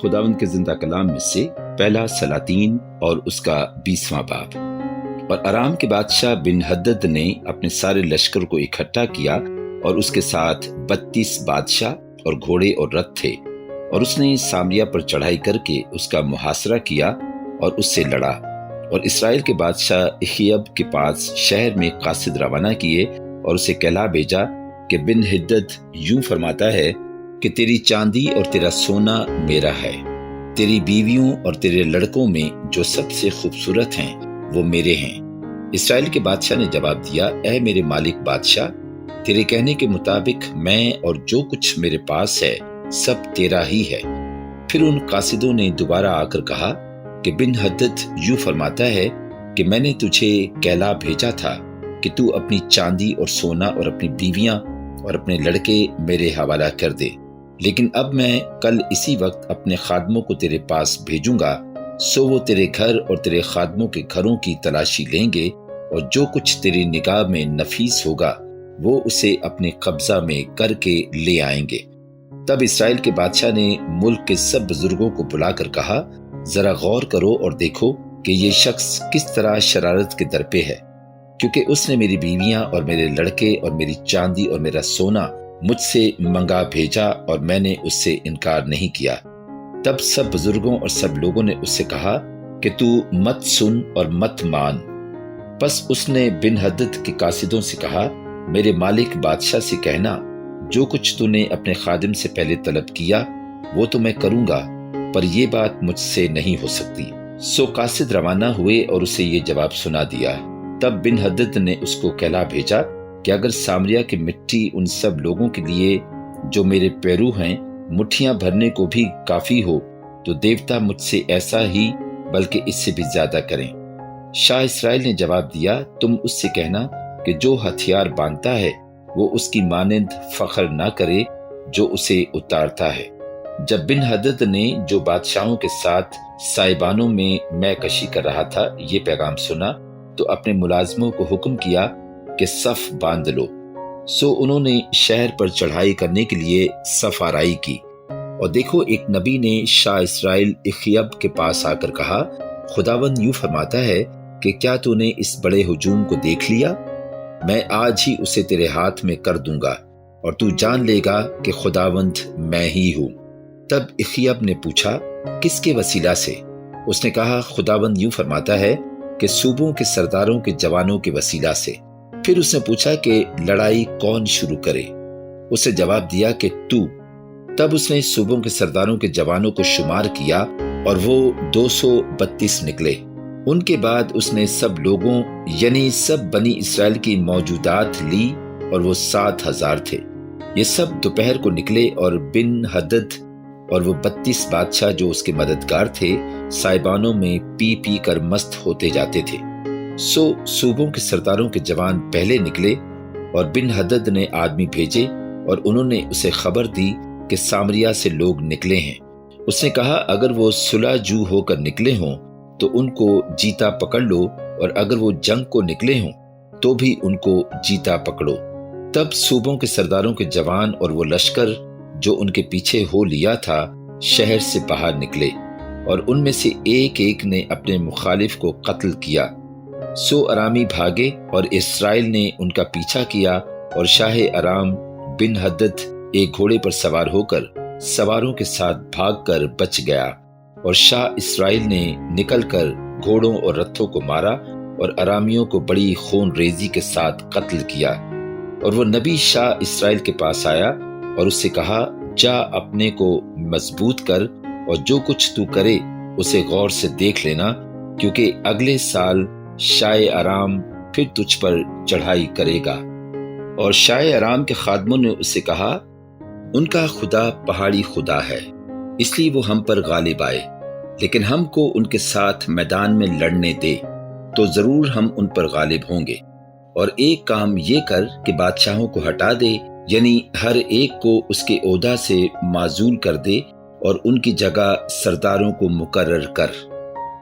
خداوند کے زندہ کلام میں سے پہلا سلاطین اور اس کا 20واں باب۔ اور ارام کے بادشاہ بن حدد نے اپنے سارے لشکر کو اکٹھا کیا اور اس کے ساتھ 32 بادشاہ اور گھوڑے اور رتھ تھے، اور اس نے سامریا پر چڑھائی کر کے اس کا محاصرہ کیا اور اس سے لڑا، اور اسرائیل کے بادشاہ اخیب کے پاس شہر میں قاصد روانہ کیے اور اسے کہلا بھیجا کہ بن حدد یوں فرماتا ہے کہ تیری چاندی اور تیرا سونا میرا ہے، تیری بیویوں اور تیرے لڑکوں میں جو سب سے خوبصورت ہیں وہ میرے ہیں۔ اسرائیل کے بادشاہ نے جواب دیا، اے میرے مالک بادشاہ، تیرے کہنے کے مطابق میں اور جو کچھ میرے پاس ہے سب تیرا ہی ہے۔ پھر ان قاصدوں نے دوبارہ آ کر کہا کہ بن حدد یوں فرماتا ہے کہ میں نے تجھے کہلا بھیجا تھا کہ تو اپنی چاندی اور سونا اور اپنی بیویاں اور اپنے لڑکے میرے حوالہ کر دے، لیکن اب میں کل اسی وقت اپنے خادموں کو تیرے پاس بھیجوں گا، سو وہ تیرے گھر اور تیرے خادموں کے گھروں کی تلاشی لیں گے، اور جو کچھ تیری نگاہ میں نفیس ہوگا وہ اسے اپنے قبضہ میں کر کے لے آئیں گے۔ تب اسرائیل کے بادشاہ نے ملک کے سب بزرگوں کو بلا کر کہا، ذرا غور کرو اور دیکھو کہ یہ شخص کس طرح شرارت کے در پہ ہے، کیونکہ اس نے میری بیویاں اور میرے لڑکے اور میری چاندی اور میرا سونا مجھ سے منگا بھیجا، اور میں نے اس سے انکار نہیں کیا۔ تب سب بزرگوں اور سب لوگوں نے اس سے کہا کہ تو مت سن اور مت مان۔ پس اس نے بن حدد کے قاصدوں سے کہا، میرے مالک بادشاہ سے کہنا، جو کچھ تو نے اپنے خادم سے پہلے طلب کیا وہ تو میں کروں گا، پر یہ بات مجھ سے نہیں ہو سکتی۔ سو قاصد روانہ ہوئے اور اسے یہ جواب سنا دیا۔ تب بن حدد نے اس کو کہلا بھیجا کہ اگر سامریا کی مٹی ان سب لوگوں کے لیے جو میرے پیرو ہیں مٹھیاں بھرنے کو بھی کافی ہو تو دیوتا مجھ سے ایسا ہی بلکہ اس سے بھی زیادہ کریں۔ شاہ اسرائیل نے جواب دیا، تم اس سے کہنا کہ جو ہتھیار باندھتا ہے وہ اس کی مانند فخر نہ کرے جو اسے اتارتا ہے۔ جب بن حدد نے جو بادشاہوں کے ساتھ سائبانوں میں کشی کر رہا تھا یہ پیغام سنا تو اپنے ملازموں کو حکم کیا کہ صف باندھ لو۔ سو انہوں نے شہر پر چڑھائی کرنے کے لیے صف آرائی کی، اور دیکھو ایک نبی نے شاہ اسرائیل اخیب کے پاس آ کر کہا، خداوند یوں فرماتا ہے کہ کیا تو نے اس بڑے ہجوم کو دیکھ لیا؟ میں آج ہی اسے تیرے ہاتھ میں کر دوں گا، اور تو جان لے گا کہ خداوند میں ہی ہوں۔ تب اخیب نے پوچھا، کس کے وسیلہ سے؟ اس نے کہا، خداوند یوں فرماتا ہے کہ صوبوں کے سرداروں کے جوانوں کے وسیلہ سے۔ پھر اس نے پوچھا کہ لڑائی کون شروع کرے؟ اس نے جواب دیا کہ تو۔ تب اس نے صوبوں کے سرداروں کے جوانوں کو شمار کیا اور وہ 232 نکلے۔ ان کے بعد اس نے سب لوگوں یعنی سب بنی اسرائیل کی موجودات لی، اور وہ 7,000 تھے۔ یہ سب دوپہر کو نکلے، اور بن حدد اور وہ 32 بادشاہ جو اس کے مددگار تھے سائبانوں میں پی پی کر مست ہوتے جاتے تھے۔ سو صوبوں کے سرداروں کے جوان پہلے نکلے، اور بن حدد نے آدمی بھیجے اور انہوں نے اسے خبر دی کہ سامریا سے لوگ نکلے ہیں۔ اس نے کہا، اگر وہ صلح جو ہو کر نکلے ہوں تو ان کو جیتا پکڑ لو، اور اگر وہ جنگ کو نکلے ہوں تو بھی ان کو جیتا پکڑو۔ تب صوبوں کے سرداروں کے جوان اور وہ لشکر جو ان کے پیچھے ہو لیا تھا شہر سے باہر نکلے، اور ان میں سے ایک ایک نے اپنے مخالف کو قتل کیا۔ سو ارامی بھاگے اور اسرائیل نے ان کا پیچھا کیا، اور شاہ ارام بن حدد ایک گھوڑے پر سوار ہو کر سواروں کے ساتھ بھاگ کر بچ گیا، اور شاہ اسرائیل نے نکل کر گھوڑوں اور رتھوں کو مارا اور ارامیوں کو بڑی خون ریزی کے ساتھ قتل کیا۔ اور وہ نبی شاہ اسرائیل کے پاس آیا اور اس سے کہا، جا اپنے کو مضبوط کر، اور جو کچھ تو کرے اسے غور سے دیکھ لینا، کیونکہ اگلے سال شاہ ارام پھر تجھ پر چڑھائی کرے گا۔ اور شاہ ارام کے خادموں نے اس سے کہا، ان کا خدا پہاڑی خدا ہے، اس لیے وہ ہم پر غالب آئے، لیکن ہم کو ان کے ساتھ میدان میں لڑنے دے تو ضرور ہم ان پر غالب ہوں گے۔ اور ایک کام یہ کر کہ بادشاہوں کو ہٹا دے، یعنی ہر ایک کو اس کے عہدہ سے معزول کر دے، اور ان کی جگہ سرداروں کو مقرر کر،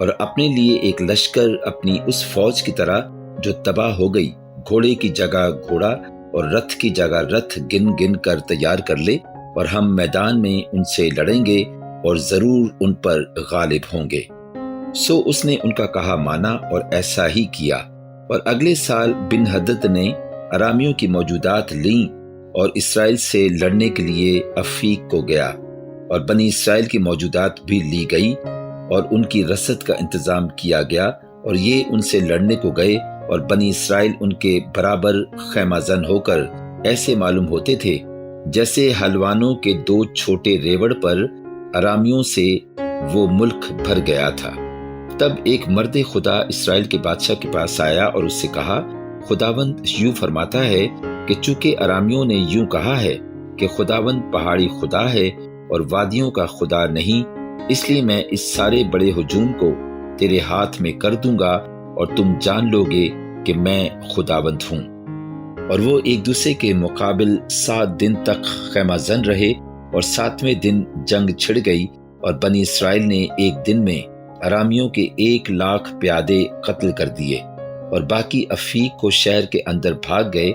اور اپنے لیے ایک لشکر اپنی اس فوج کی طرح جو تباہ ہو گئی، گھوڑے کی جگہ گھوڑا اور رتھ کی جگہ رتھ گن گن کر تیار کر لے، اور ہم میدان میں ان سے لڑیں گے اور ضرور ان پر غالب ہوں گے۔ سو اس نے ان کا کہا مانا اور ایسا ہی کیا، اور اگلے سال بن حدد نے ارامیوں کی موجودات لیں اور اسرائیل سے لڑنے کے لیے افیق کو گیا، اور بنی اسرائیل کی موجودات بھی لی گئی اور ان کی رسد کا انتظام کیا گیا، اور یہ ان سے لڑنے کو گئے، اور بنی اسرائیل ان کے برابر خیمہ زن ہو کر ایسے معلوم ہوتے تھے جیسے حلوانوں کے 2 چھوٹے ریوڑ پر ارامیوں سے وہ ملک بھر گیا تھا۔ تب ایک مرد خدا اسرائیل کے بادشاہ کے پاس آیا اور اس سے کہا، خداوند یوں فرماتا ہے کہ چونکہ ارامیوں نے یوں کہا ہے کہ خداوند پہاڑی خدا ہے اور وادیوں کا خدا نہیں، اس لیے میں اس سارے بڑے ہجوم کو تیرے ہاتھ میں کر دوں گا اور تم جان لو گے کہ میں خداوند ہوں۔ اور وہ ایک دوسرے کے مقابل 7 دن تک خیمہ زن رہے، اور 7ویں دن جنگ چھڑ گئی، اور بنی اسرائیل نے ایک دن میں ارامیوں کے 1,00,000 پیادے قتل کر دیے، اور باقی افیق کو شہر کے اندر بھاگ گئے،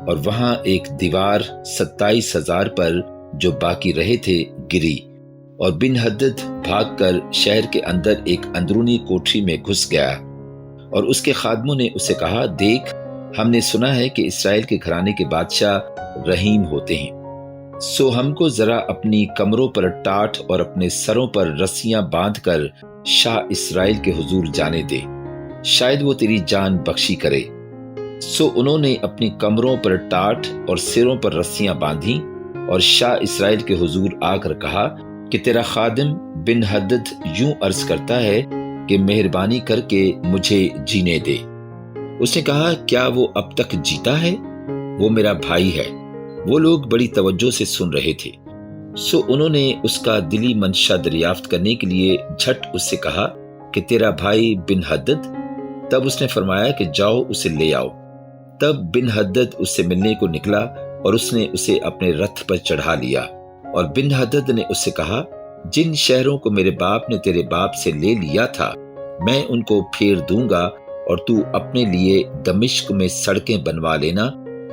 اور وہاں ایک دیوار 27,000 پر جو باقی رہے تھے گری، اور بن حدد بھاگ کر شہر کے اندر ایک اندرونی کوٹری میں گھس گیا، اور اس کے خادموں نے اسے کہا، دیکھ، ہم نے سنا ہے کہ اسرائیل کے گھرانے کے بادشاہ رحیم ہوتے ہیں، سو ہم کو ذرا اپنی کمروں پر ٹاٹ اور اپنے سروں پر رسیاں باندھ کر شاہ اسرائیل کے حضور جانے دے، شاید وہ تیری جان بخشی کرے۔ سو انہوں نے اپنی کمروں پر ٹاٹ اور سروں پر رسیاں باندھی، اور شاہ اسرائیل کے حضور آ کر کہا کہ تیرا خادم بن حدد یوں عرض کرتا ہے کہ مہربانی کر کے مجھے جینے دے۔ اس نے کہا، کیا وہ اب تک جیتا ہے؟ وہ میرا بھائی ہے۔ وہ لوگ بڑی توجہ سے سن رہے تھے، سو انہوں نے اس کا دلی منشا دریافت کرنے کے لیے جھٹ اس سے کہا کہ تیرا بھائی بن حدد؟ تب اس نے فرمایا کہ جاؤ اسے لے آؤ۔ تب بن حدد اس سے ملنے کو نکلا، اور اس نے اسے اپنے رتھ پر چڑھا لیا، اور بن حدد نے اس سے کہا، جن شہروں کو میرے باپ نے تیرے باپ سے لے لیا تھا میں ان کو پھیر دوں گا، اور تو اپنے لیے دمشق میں سڑکیں بنوا لینا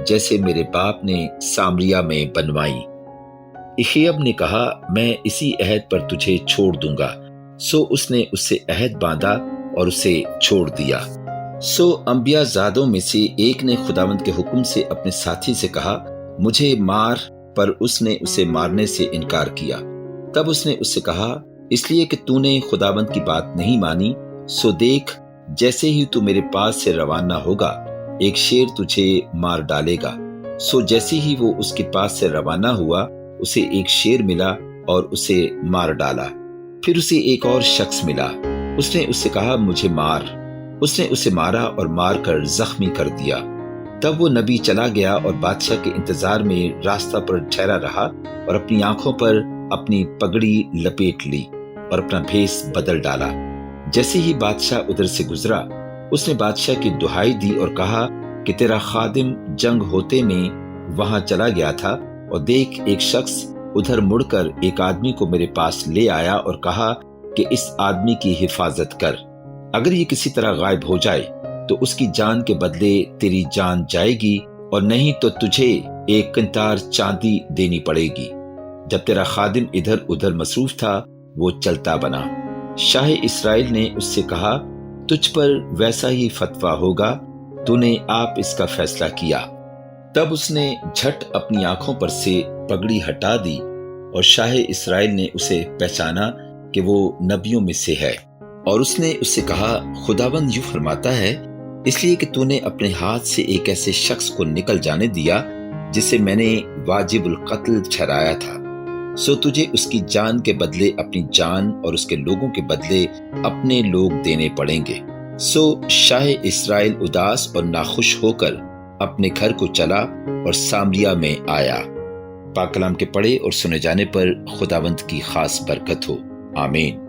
جیسے میرے باپ نے سامریا میں بنوائی۔ اخیب نے کہا، میں اسی عہد پر تجھے چھوڑ دوں گا۔ سو اس نے اس سے عہد باندھا اور اسے چھوڑ دیا۔ سو انبیاء زادوں میں سے ایک نے خداوند کے حکم سے اپنے ساتھی سے کہا، مجھے مار، پر اس نے اسے مارنے سے انکار کیا۔ تب اس نے اس سے کہا، اس لیے کہ تو نے خداوند کی بات نہیں مانی، سو دیکھ، جیسے ہی تو میرے پاس سے روانہ ہوگا ایک شیر تجھے مار ڈالے گا۔ سو جیسے ہی وہ اس کے پاس سے روانہ ہوا، اسے ایک شیر ملا اور اسے مار ڈالا۔ پھر اسے ایک اور شخص ملا، اس نے اس سے کہا، مجھے مار۔ اس نے اسے مارا اور مار کر زخمی کر دیا۔ تب وہ نبی چلا گیا اور بادشاہ کے انتظار میں راستہ پر ٹھہرا رہا، اور اپنی آنکھوں پر اپنی پگڑی لپیٹ لی اور اپنا بھیس بدل ڈالا۔ جیسے ہی بادشاہ ادھر سے گزرا، اس نے بادشاہ کی دہائی دی اور کہا کہ تیرا خادم جنگ ہوتے میں وہاں چلا گیا تھا، اور دیکھ، ایک شخص ادھر مڑ کر ایک آدمی کو میرے پاس لے آیا اور کہا کہ اس آدمی کی حفاظت کر، اگر یہ کسی طرح غائب ہو جائے تو اس کی جان کے بدلے تیری جان جائے گی، اور نہیں تو تجھے 1 قنطار چاندی دینی پڑے گی۔ جب تیرا خادم ادھر ادھر مصروف تھا وہ چلتا بنا۔ شاہ اسرائیل نے اس سے کہا، تجھ پر ویسا ہی فتویٰ ہوگا، تو نے آپ اس کا فیصلہ کیا۔ تب اس نے جھٹ اپنی آنکھوں پر سے پگڑی ہٹا دی، اور شاہ اسرائیل نے اسے پہچانا کہ وہ نبیوں میں سے ہے، اور اس نے اس سے کہا، خداوند یوں فرماتا ہے، اس لیے کہ تو نے اپنے ہاتھ سے ایک ایسے شخص کو نکل جانے دیا جسے میں نے واجب القتل ٹھہرایا تھا، سو تجھے اس کی جان کے بدلے اپنی جان اور اس کے لوگوں کے بدلے اپنے لوگ دینے پڑیں گے۔ سو شاہ اسرائیل اداس اور ناخوش ہو کر اپنے گھر کو چلا اور سامریا میں آیا۔ پاک کلام کے پڑھے اور سنے جانے پر خداوند کی خاص برکت ہو، آمین۔